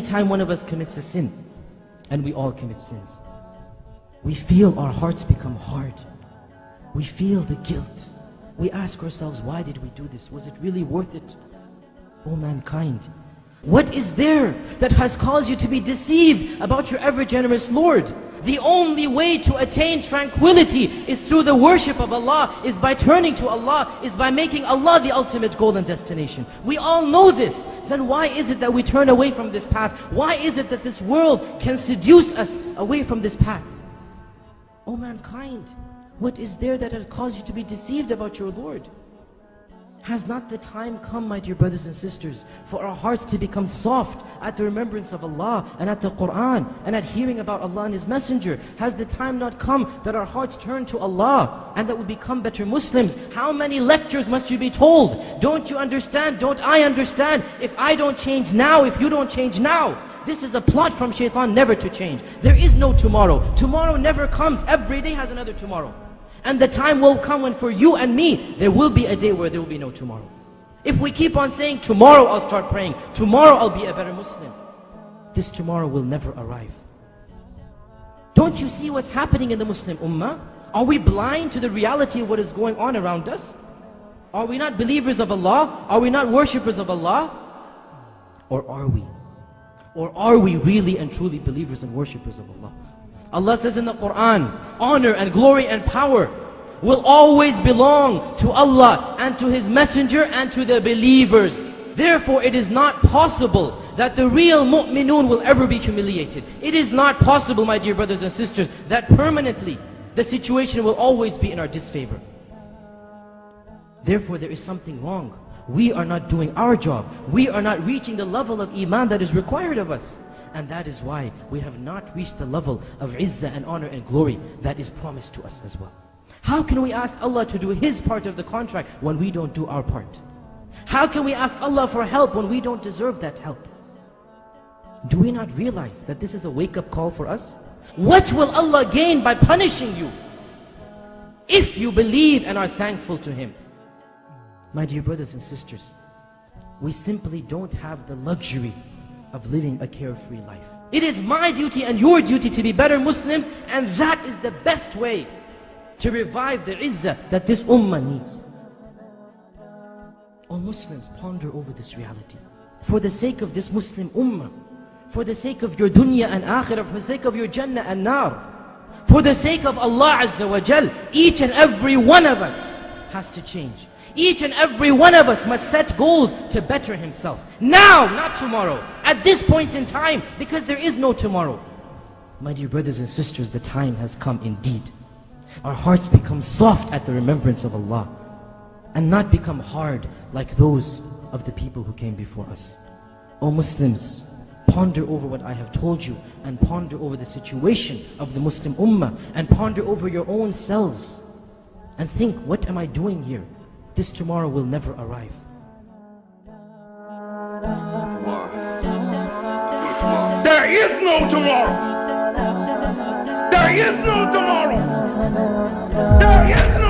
anytime one of us commits a sin, and we all commit sins, we feel our hearts become hard. We feel the guilt. We ask ourselves, why did we do this? Was it really worth it? O mankind, what is there that has caused you to be deceived about your ever-generous Lord? The only way to attain tranquility is through the worship of Allah, is by turning to Allah, is by making Allah the ultimate goal and destination. We all know this. Then why is it that we turn away from this path? Why is it that this world can seduce us away from this path? O mankind, what is there that has caused you to be deceived about your Lord? Has not the time come, my dear brothers and sisters, for our hearts to become soft at the remembrance of Allah and at the Qur'an and at hearing about Allah and His Messenger? Has the time not come that our hearts turn to Allah and that we become better Muslims? How many lectures must you be told? Don't you understand? Don't I understand? If I don't change now, if you don't change now, this is a plot from Shaitan never to change. There is no tomorrow. Tomorrow never comes. Every day has another tomorrow. And the time will come when for you and me, there will be a day where there will be no tomorrow. If we keep on saying, tomorrow I'll start praying, tomorrow I'll be a better Muslim, this tomorrow will never arrive. Don't you see what's happening in the Muslim Ummah? Are we blind to the reality of what is going on around us? Are we not believers of Allah? Are we not worshippers of Allah? Or are we? Or are we really and truly believers and worshippers of Allah? Allah says in the Qur'an, honor and glory and power will always belong to Allah and to His Messenger and to the believers. Therefore, it is not possible that the real mu'minun will ever be humiliated. It is not possible, my dear brothers and sisters, that permanently the situation will always be in our disfavor. Therefore, there is something wrong. We are not doing our job. We are not reaching the level of iman that is required of us. And that is why we have not reached the level of izzah and honor and glory that is promised to us as well. How can we ask Allah to do His part of the contract when we don't do our part? How can we ask Allah for help when we don't deserve that help? Do we not realize that this is a wake-up call for us? What will Allah gain by punishing you if you believe and are thankful to Him? My dear brothers and sisters, we simply don't have the luxury of living a carefree life. It is my duty and your duty to be better Muslims, and that is the best way to revive the izzah that this ummah needs. O Muslims, ponder over this reality. For the sake of this Muslim ummah, for the sake of your dunya and akhirah, for the sake of your jannah and nar, for the sake of Allah Azza wa Jal, each and every one of us has to change. Each and every one of us must set goals to better himself. Now, not tomorrow. At this point in time, because there is no tomorrow. My dear brothers and sisters, the time has come indeed. Our hearts become soft at the remembrance of Allah and not become hard like those of the people who came before us. O Muslims, ponder over what I have told you and ponder over the situation of the Muslim Ummah and ponder over your own selves and think, what am I doing here? This tomorrow will never arrive. There is no tomorrow. There is no tomorrow. There is no